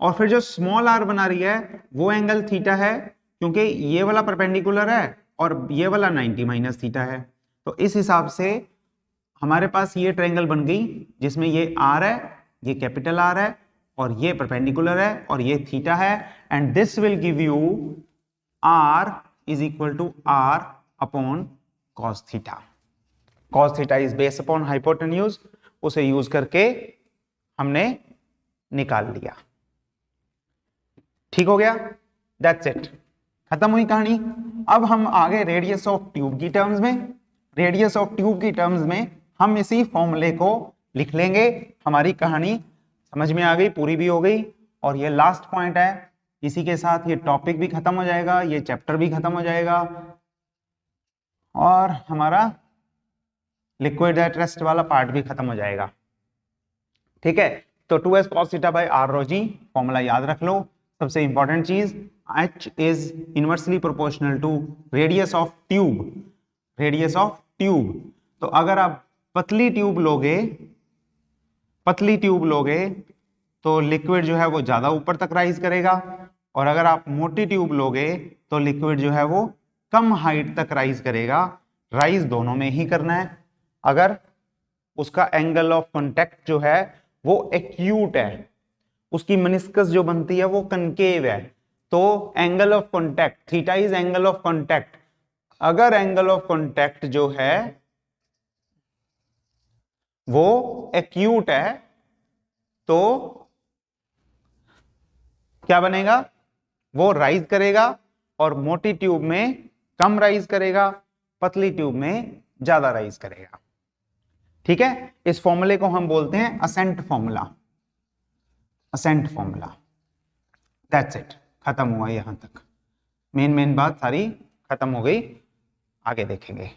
और फिर जो स्मॉल आर बना रही है वो एंगल थीटा है, क्योंकि ये वाला परपेंडिकुलर है और ये वाला 90 माइनस थीटा है। तो इस हिसाब से हमारे पास ये ट्रायंगल बन गई, जिसमें ये आर है, ये कैपिटल आर है, और ये परपेंडिकुलर है, और ये थीटा है। And this will give you R is equal to R upon cos theta. Cos theta is based upon hypotenuse, उसे यूज करके हमने निकाल लिया, ठीक हो गया। दैट्स इट, खत्म हुई कहानी। अब हम आगे रेडियस ऑफ ट्यूब की टर्म्स में, रेडियस ऑफ ट्यूब की टर्म्स में हम इसी फॉर्मूले को लिख लेंगे। हमारी कहानी समझ में आ गई, पूरी भी हो गई, और ये लास्ट पॉइंट है। इसी के साथ ये टॉपिक भी खत्म हो जाएगा, ये चैप्टर भी खत्म हो जाएगा, और हमारा लिक्विड एट रेस्ट वाला पार्ट भी खत्म हो जाएगा, ठीक है। तो 2s cos theta by r rho g formula याद रख लो। सबसे इंपॉर्टेंट चीज, h is inversely proportional to radius of tube, radius of tube. तो अगर आप पतली ट्यूब लोगे तो लिक्विड जो है वो ज्यादा ऊपर तक राइज करेगा, और अगर आप मोटी ट्यूब लोगे तो लिक्विड जो है वो कम हाइट तक राइज करेगा। राइज दोनों में ही करना है। अगर उसका एंगल ऑफ कांटेक्ट जो है वो एक्यूट है, उसकी मेनिस्कस जो बनती है वो कनकेव है, तो angle of contact, theta is angle of contact. अगर एंगल ऑफ कांटेक्ट जो है वो एक्यूट है तो क्या बनेगा, वो राइज करेगा, और मोटी ट्यूब में कम राइज करेगा, पतली ट्यूब में ज्यादा राइज करेगा। ठीक है, इस फॉर्मूले को हम बोलते हैं ascent formula, ascent formula. That's it, खत्म हुआ यहां तक, मेन बात सारी खत्म हो गई, आगे देखेंगे।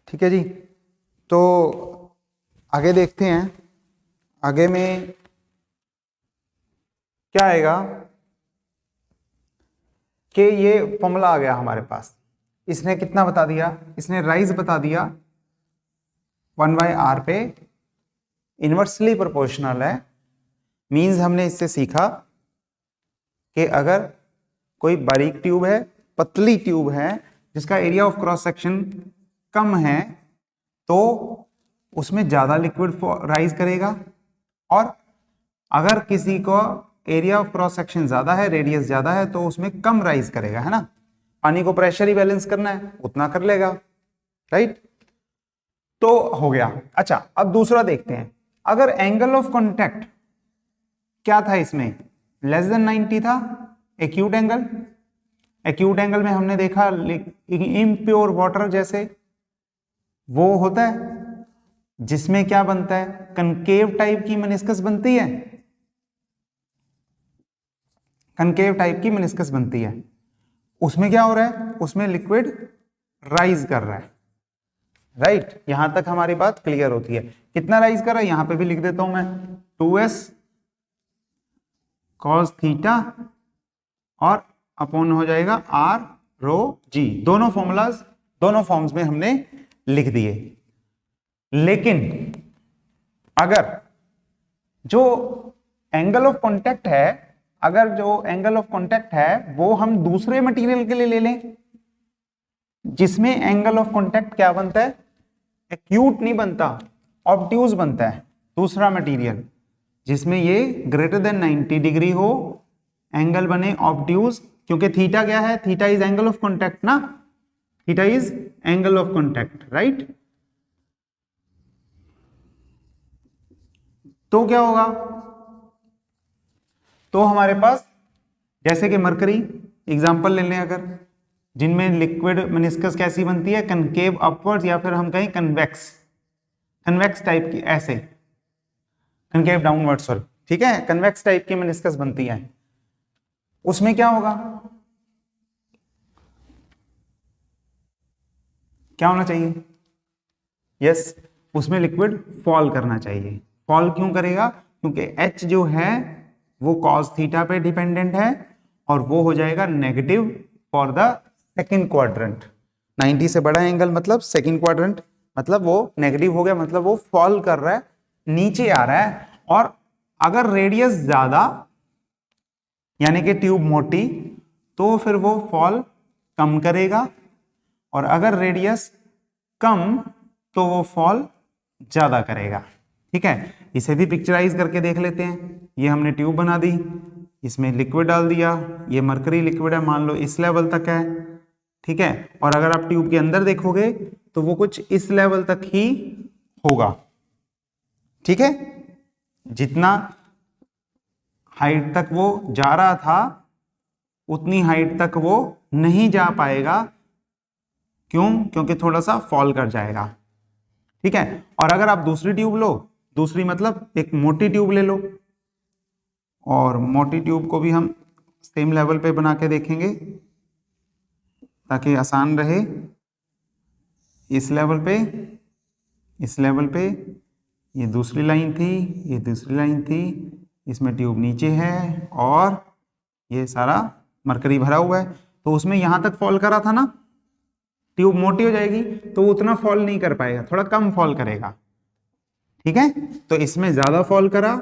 ठीक है जी, तो आगे देखते हैं। आगे में क्या आएगा कि ये फॉर्मूला आ गया हमारे पास, इसने कितना बता दिया, इसने राइज बता दिया 1/r पे इनवर्सली प्रोपोर्शनल है। मींस हमने इससे सीखा कि अगर कोई बारीक ट्यूब है, पतली ट्यूब है, जिसका एरिया ऑफ क्रॉस सेक्शन कम है, तो उसमें ज्यादा लिक्विड राइज करेगा, और अगर किसी को एरिया ऑफ क्रॉस सेक्शन ज्यादा है, रेडियस ज्यादा है, तो उसमें कम राइज करेगा, है ना। पानी को प्रेशर ही बैलेंस करना है, उतना कर लेगा, राइट। तो हो गया। अच्छा, अब दूसरा देखते हैं। अगर एंगल ऑफ कांटेक्ट क्या था इसमें, लेस देन 90 था, एक्यूट एंगल। एक्यूट एंगल में हमने देखा इम्प्योर वाटर जैसे वो होता है जिसमें क्या बनता है, कनकेव टाइप की मेनिस्कस बनती है, कनकेव टाइप की मेनिस्कस बनती है। उसमें क्या हो रहा है, उसमें लिक्विड राइज कर रहा है, राइट। यहां तक हमारी बात क्लियर होती है। कितना राइज कर रहा है, यहां पे भी लिख देता हूं मैं, 2s cos थीटा और अपॉन हो जाएगा r रो g। दोनों फॉर्मूलाज दोनों फॉर्म्स में हमने लिख दिए। लेकिन अगर जो एंगल ऑफ कांटेक्ट है, अगर जो एंगल ऑफ कांटेक्ट है वो हम दूसरे मटेरियल के लिए ले लें, जिसमें एंगल ऑफ कांटेक्ट क्या बनता है, एक्यूट नहीं बनता, ऑब्ट्यूज बनता है। दूसरा मटेरियल जिसमें ये ग्रेटर देन 90 डिग्री हो, एंगल बने ऑब्ट्यूज, क्योंकि थीटा क्या है, theta is angle of contact ना, theta is angle of contact, right. तो क्या होगा, तो हमारे पास जैसे कि मरकरी एग्जांपल ले लें, अगर जिनमें लिक्विड मेनिस्कस कैसी बनती है, कनकेव अपवर्ड्स, या फिर हम कहें कन्वेक्स, कन्वेक्स टाइप की, ऐसे कनकेव डाउनवर्ड, सॉरी, ठीक है, कन्वेक्स टाइप की मेनिस्कस बनती है। उसमें क्या होगा, क्या होना चाहिए, यस, उसमें लिक्विड फॉल करना चाहिए। फॉल क्यों करेगा, क्योंकि h जो है वो cos थीटा पे डिपेंडेंट है, और वो हो जाएगा negative for the second quadrant. 90 से बड़ा एंगल मतलब सेकंड क्वाड्रेंट, मतलब वो नेगेटिव हो गया, मतलब वो फॉल कर रहा है, नीचे आ रहा है। और अगर रेडियस ज्यादा यानी कि ट्यूब मोटी, तो फिर वो फॉल कम करेगा, और अगर रेडियस कम तो वो फॉल ज्यादा करेगा। ठीक है, इसे भी पिक्चराइज करके देख लेते हैं। ये हमने ट्यूब बना दी, इसमें लिक्विड डाल दिया, ये मरकरी लिक्विड है, मान लो इस लेवल तक है, ठीक है। और अगर आप ट्यूब के अंदर देखोगे तो वो कुछ इस लेवल तक ही होगा, ठीक है। जितना हाइट तक वो जा रहा था उतनी हाइट तक वो नहीं जा पाएगा, क्यों, क्योंकि थोड़ा सा फॉल कर जाएगा, ठीक है। और अगर आप दूसरी ट्यूब लो, दूसरी मतलब एक मोटी ट्यूब ले लो, और मोटी ट्यूब को भी हम सेम लेवल पे बना के देखेंगे ताकि आसान रहे। इस लेवल पे, इस लेवल पे, ये दूसरी लाइन थी, ये दूसरी लाइन थी, इसमें ट्यूब नीचे है और ये सारा मरकरी भरा हुआ है। तो उसमें यहां तक फॉल करा था ना, ट्यूब मोटी हो जाएगी तो वो उतना फॉल नहीं कर पाएगा, थोड़ा कम फॉल करेगा। ठीक है, तो इसमें ज्यादा फॉल करा,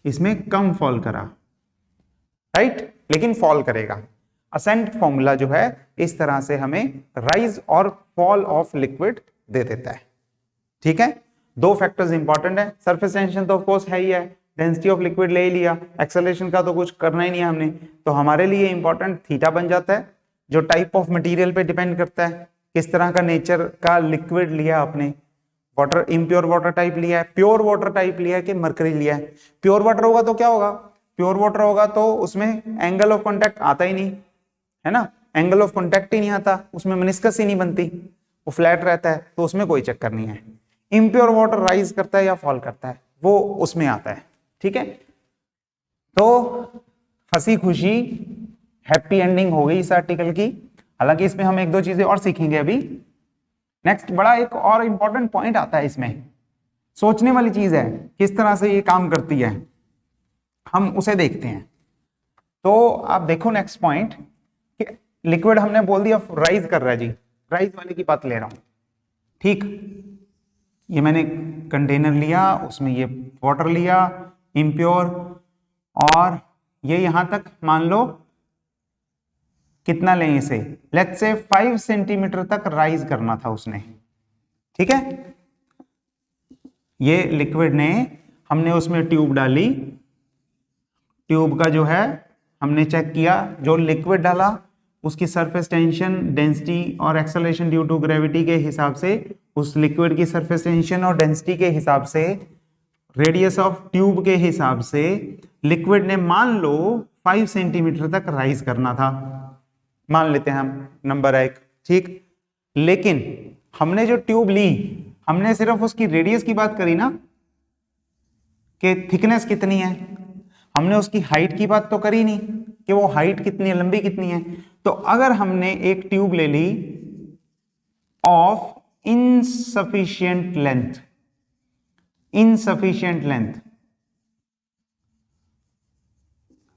इसमें कम फॉल करा, राइट, लेकिन फॉल करेगा। असेंट फॉर्मूला जो है इस तरह से हमें राइज और फॉल ऑफ लिक्विड दे देता है। ठीक है, दो फैक्टर्स इंपॉर्टेंट है, सरफेस टेंशन तो ऑफ कोर्स है ही है, डेंसिटी ऑफ लिक्विड ले ही लिया, एक्सेलरेशन का तो कुछ करना ही नहीं है हमने, तो हमारे लिए इंपॉर्टेंट थीटा बन जाता है, जो टाइप ऑफ मटेरियल पे डिपेंड करता है, किस तरह का नेचर का लिक्विड लिया आपने, वाटर इम्प्योर वाटर टाइप लिया है, प्योर वाटर टाइप लिया है कि मरकरी लिया है। प्योर वाटर होगा तो क्या होगा, प्योर वाटर होगा तो उसमें एंगल ऑफ कॉन्टैक्ट आता ही नहीं है ना, एंगल ऑफ कॉन्टैक्ट ही नहीं आता, उसमें मेनिस्कस ही नहीं बनती, वो फ्लैट रहता है, तो उसमें कोई चक्कर नहीं है। इम्प्योर वाटर राइज करता है या फॉल करता है वो उसमें आता है। ठीक है, तो हंसी खुशी हैप्पी एंडिंग हो गई इस आर्टिकल की। हालांकि इसमें हम एक दो चीजें और सीखेंगे अभी। नेक्स्ट बड़ा एक और इंपॉर्टेंट पॉइंट आता है इसमें, सोचने वाली चीज है, किस तरह से ये काम करती है हम उसे देखते हैं। तो आप देखो नेक्स्ट पॉइंट, लिक्विड हमने बोल दिया राइज कर रहा है जी, राइज वाले की बात ले रहा हूं। ठीक, ये मैंने कंटेनर लिया, उसमें ये वाटर लिया इम्प्योर, और ये यहां तक मान लो कितना लें इसे, लेट्स से 5 सेंटीमीटर तक राइज करना था उसने। ठीक है, ये लिक्विड ने, हमने उसमें ट्यूब डाली, ट्यूब का जो है हमने चेक किया, जो लिक्विड डाला उसकी सरफेस टेंशन, डेंसिटी और एक्सेलरेशन ड्यू टू ग्रेविटी के हिसाब से, उस लिक्विड की सरफेस टेंशन और डेंसिटी के हिसाब से, रेडियस ऑफ ट्यूब के हिसाब से लिक्विड ने मान लो 5 सेंटीमीटर तक राइज करना था, मान लेते हैं हम नंबर 1। ठीक, लेकिन हमने जो ट्यूब ली, हमने सिर्फ उसकी रेडियस की बात करी ना, कि थिकनेस कितनी है, हमने उसकी हाइट की बात तो करी नहीं कि वो हाइट कितनी है, लंबी कितनी है। तो अगर हमने एक ट्यूब ले ली of insufficient length, insufficient length,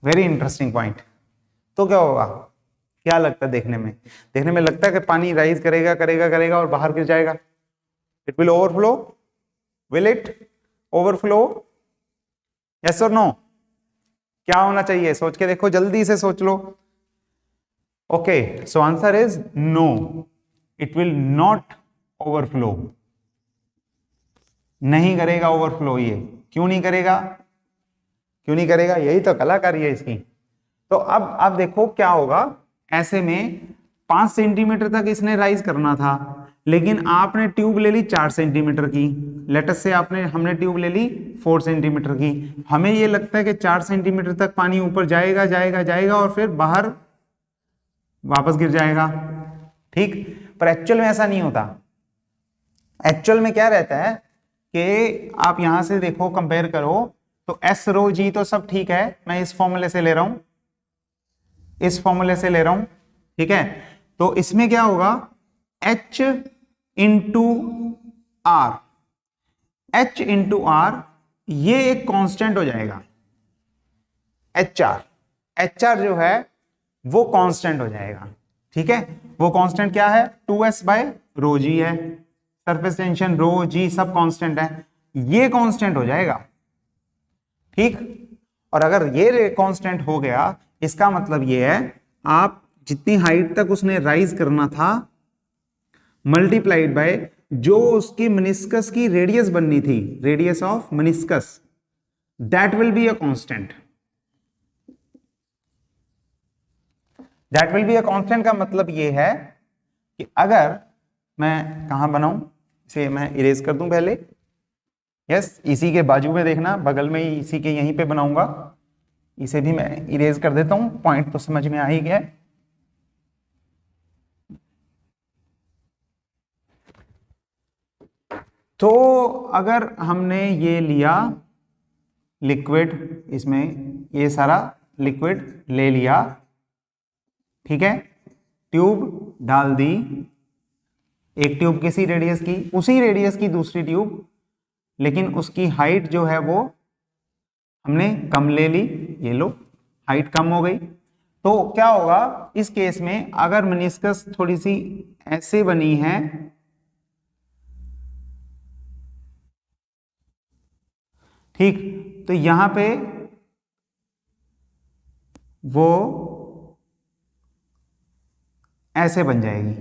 very interesting point, तो क्या होगा, क्या लगता है देखने में, देखने में लगता है कि पानी राइज करेगा करेगा करेगा और बाहर गिर जाएगा, it will overflow, will it overflow, yes और नो, क्या होना चाहिए, सोच के देखो, जल्दी से सोच लो। Okay, so answer is no, it will not overflow, नहीं करेगा ओवरफ्लो। ये क्यों नहीं करेगा, क्यों नहीं करेगा, यही तो कलाकारी है इसकी। तो अब आप देखो क्या होगा, ऐसे में 5 सेंटीमीटर तक इसने राइज करना था, लेकिन आपने ट्यूब ले ली 4 सेंटीमीटर की, लेटस से हमने ट्यूब ले ली 4 सेंटीमीटर की, हमें ये लगता है कि 4 सेंटीमीटर तक पानी ऊपर जाएगा जाएगा जाएगा और फिर बाहर वापस गिर जाएगा। ठीक, पर एक्चुअल में ऐसा नहीं होता। एक्चुअल में क्या रहता है कि आप यहां से देखो, कंपेयर करो, तो एस रो जी तो सब ठीक है, मैं इस फॉर्मूले से ले रहा हूं, इस फॉर्मूले से ले रहा हूं। ठीक है, तो इसमें क्या होगा, H into R, H into R, ये एक कांस्टेंट हो जाएगा, एच आर जो है वो कांस्टेंट हो जाएगा। ठीक है, वो कांस्टेंट क्या है, 2s बाय रो जी है, सरफेस टेंशन रो जी सब कांस्टेंट है, ये कांस्टेंट हो जाएगा। ठीक, और अगर ये कांस्टेंट हो गया, इसका मतलब ये है, आप जितनी हाइट तक उसने राइज करना था मल्टीप्लाइड बाय जो उसकी मेनिस्कस की रेडियस बननी थी, radius of meniscus, that will be a constant, that will be a constant. का मतलब ये है कि अगर मैं कहां बनाऊं, इसे मैं इरेज कर दूं पहले, यस, इसी के बाजू में देखना, बगल में ही इसी के यहीं पे बनाऊंगा, इसे भी मैं इरेज कर देता हूं, पॉइंट तो समझ में आ ही गया। तो अगर हमने ये लिया लिक्विड, इसमें ये सारा लिक्विड ले लिया, ठीक है, ट्यूब डाल दी, एक ट्यूब किसी रेडियस की, उसी रेडियस की दूसरी ट्यूब लेकिन उसकी हाइट जो है वो हमने कम ले ली, ये लो हाइट कम हो गई। तो क्या होगा इस केस में, अगर मेनिस्कस थोड़ी सी ऐसे बनी है, ठीक, तो यहां पे वो ऐसे बन जाएगी,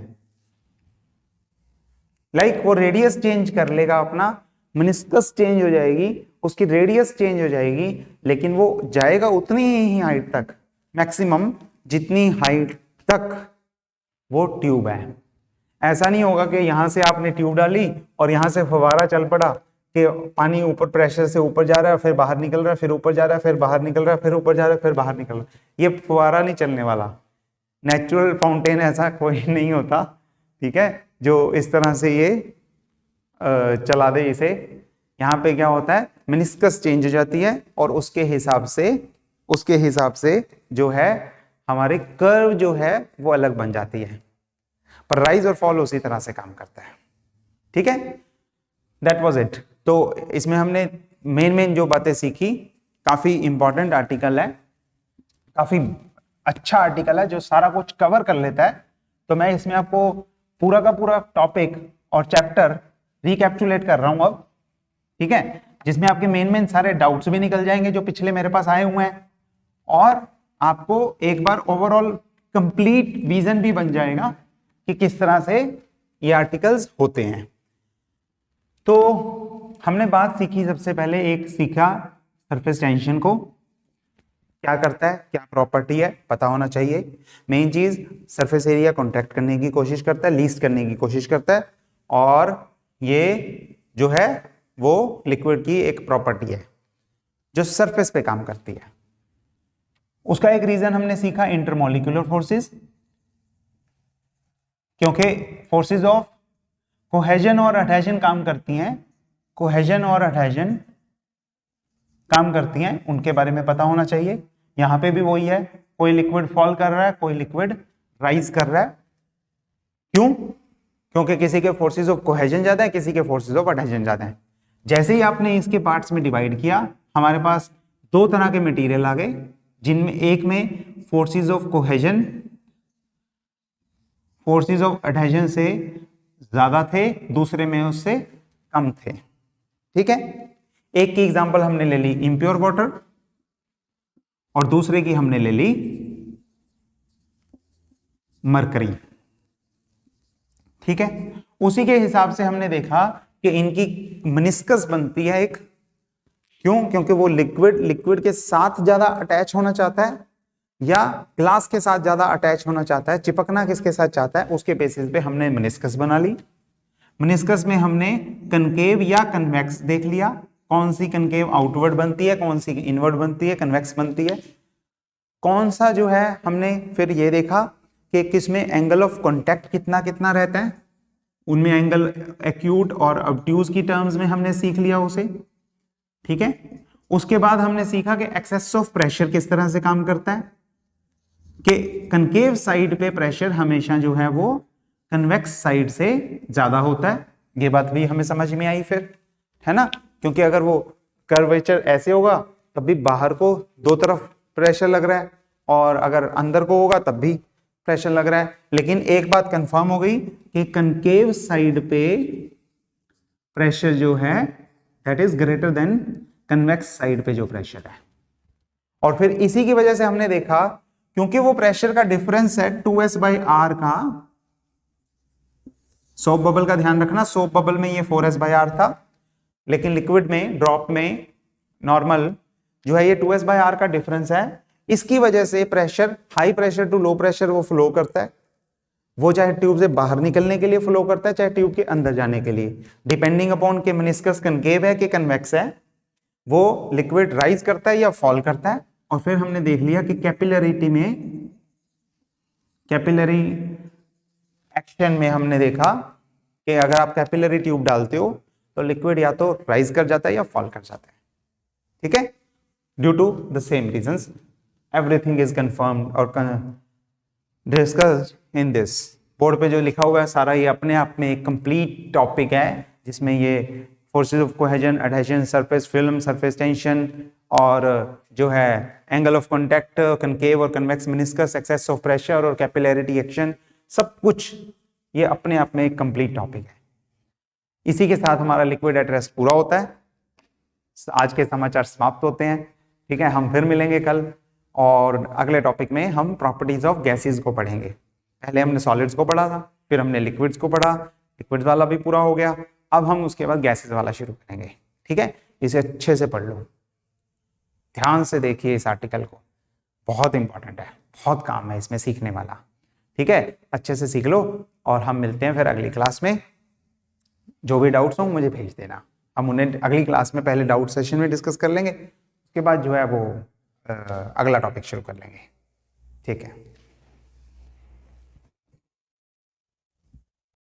वो रेडियस चेंज कर लेगा अपना, मेनिस्कस चेंज हो जाएगी, उसकी रेडियस चेंज हो जाएगी, लेकिन वो जाएगा उतनी ही हाइट तक, मैक्सिमम जितनी हाइट तक वो ट्यूब है। ऐसा नहीं होगा कि यहां से आपने ट्यूब डाली और यहां से फवारा चल पड़ा कि पानी ऊपर प्रेशर से ऊपर जा रहा है, फिर बाहर निकल रहा है, फिर ऊपर जा रहा है, फिर बाहर निकल रहा है, फिर ऊपर जा रहा है, फिर बाहर निकल रहा है। ये फवारा नहीं चलने वाला, नेचुरल फाउंटेन ऐसा कोई नहीं होता, ठीक है, जो इस तरह से ये चला दे इसे। यहाँ पे क्या होता है, मेनिस्कस चेंज हो जाती है और उसके हिसाब से जो है हमारे कर्व जो है वो अलग बन जाती है, पर राइज और फॉल उसी तरह से काम करता है, ठीक है। That was it. तो इसमें हमने मेन जो बातें सीखी, काफी इंपॉर्टेंट आर्टिकल है, काफी अच्छा आर्टिकल है जो सारा कुछ कवर कर लेता है। तो मैं इसमें आपको पूरा का पूरा टॉपिक और चैप्टर रिकैप्चुलेट कर रहा हूं अब, ठीक है, जिसमें आपके मेन सारे डाउट्स भी निकल जाएंगे जो पिछले मेरे पास आए हुए हैं, और आपको एक बार ओवरऑल कंप्लीट विजन भी बन जाएगा कि किस तरह से ये आर्टिकल्स होते हैं। तो हमने बात सीखी, सबसे पहले एक सीखा सरफेस टेंशन को, क्या करता है, क्या प्रॉपर्टी है, पता होना चाहिए। मेन चीज, सरफेस एरिया कॉन्ट्रैक्ट करने की कोशिश करता है, लीस्ट करने की कोशिश करता है, और ये जो है वो लिक्विड की एक प्रॉपर्टी है जो सरफेस पे काम करती है। उसका एक रीजन हमने सीखा, इंटरमॉलिक्यूलर फोर्सेस, क्योंकि फोर्सेस ऑफ कोहेजन और अडहेजन काम करती हैं, कोहेजन और अडहेजन काम करती हैं, उनके बारे में पता होना चाहिए। यहां पे भी वही है, कोई लिक्विड फॉल कर रहा है, कोई लिक्विड राइज कर रहा है। क्यों? क्योंकि किसी के फोर्सेस ऑफ कोहेजन ज्यादा है, किसी के फोर्सेस ऑफ अडहेजन ज्यादा है। जैसे ही आपने इसके पार्ट्स में डिवाइड किया, हमारे पास दो तरह के मटेरियल आ गए, जिनमें एक में forces of cohesion forces of adhesion से ज्यादा थे, दूसरे में उससे कम थे, ठीक है। एक की एग्जांपल हमने ले ली इम्प्योर वाटर, और दूसरे की हमने ले ली मरकरी, ठीक है। उसी के हिसाब से हमने देखा कि इनकी मेनिस्कस बनती है एक, क्यों? क्योंकि वो लिक्विड के साथ ज्यादा अटैच होना चाहता है या ग्लास के साथ ज्यादा अटैच होना चाहता है, चिपकना किसके साथ चाहता है, उसके बेसिस पे हमने मेनिस्कस बना ली। मेनिस्कस में हमने कनकेव या कन्वेक्स देख लिया, कौन सी कनकेव आउटवर्ड बनती है, कौन सी इनवर्ड बनती है, कन्वेक्स बनती है, कौन सा जो है हमने फिर ये देखा कि किसमें एंगल ऑफ कॉन्टैक्ट कितना कितना रहता है, उनमें एंगल एक्यूट और ऑब्ट्यूज की टर्म्स में हमने सीख लिया उसे, ठीक है। उसके बाद हमने सीखा कि एक्सेस ऑफ प्रेशर किस तरह से काम करता है, कि कनकेव साइड पे प्रेशर हमेशा जो है वो कन्वेक्स साइड से ज्यादा होता है। ये बात भी हमें समझ में आई फिर, है ना, क्योंकि अगर वो कर्वेचर ऐसे होगा तब भी बाहर को दो तरफ प्रेशर लग रहा है, और अगर अंदर को होगा तब भी प्रेशर लग रहा है। लेकिन एक बात कंफर्म हो गई कि कनकेव साइड पे प्रेशर जो है that is greater then convex side पे जो प्रेशर है। और फिर इसी की वजह से हमने देखा, क्योंकि वो प्रेशर का डिफरेंस है 2s/r का, सोप बबल का ध्यान रखना, सोप बबल में ये 4s/r था, लेकिन लिक्विड में, ड्रॉप में, नॉर्मल जो है ये 2s/r का डिफरेंस है। इसकी वजह से pressure, high pressure to low pressure वो फ्लो करता है, वो चाहे ट्यूब से बाहर निकलने के लिए फ्लो करता है, चाहे ट्यूब के अंदर जाने के लिए, डिपेंडिंग अपॉन के मेनिस्कस कनकेव है कि कन्वेक्स है, वो लिक्विड राइज करता है या फॉल करता है। और फिर हमने देख लिया कि कैपिलरिटी में, कैपिलरी एक्शन में हमने देखा कि अगर आप कैपिलरी ट्यूब डालते हो तो लिक्विड या तो राइज कर जाता है या फॉल कर जाता है, ठीक है, due to the same reasons. Everything is confirmed और डिस्कस्ड इन दिस। बोर्ड पे जो लिखा हुआ है सारा ये अपने आप में एक कंप्लीट टॉपिक है, जिसमें ये forces of cohesion, adhesion, surface film, surface tension, और जो है एंगल ऑफ कॉन्टैक्ट, कनकेव और convex meniscus, excess of pressure और कैपिलैरिटी एक्शन, सब कुछ ये अपने आप में एक कंप्लीट टॉपिक है। इसी के साथ हमारा लिक्विड एट रेस्ट पूरा होता है। आज के समाचार समाप्त होते हैं। ठीक है, हम फिर मिलेंगे कल और अगले टॉपिक में हम प्रॉपर्टीज ऑफ गैसेस को पढ़ेंगे। पहले हमने सॉलिड्स को पढ़ा था, फिर हमने लिक्विड्स को पढ़ा, लिक्विड्स वाला भी पूरा हो गया। अब हम उसके बाद गैसेस वाला शुरू करेंगे। ठीक है, इसे अच्छे से पढ़ लो, ध्यान से देखिए इस आर्टिकल को, बहुत इंपॉर्टेंट है, बहुत काम है इसमें सीखने वाला। ठीक है, अच्छे से सीख लो और हम मिलते हैं फिर अगली क्लास में। जो भी डाउट्स हो मुझे भेज देना, हम उन्हें अगली क्लास में पहले डाउट सेशन में डिस्कस कर लेंगे, उसके बाद जो है वो अगला टॉपिक शुरू कर लेंगे। ठीक है।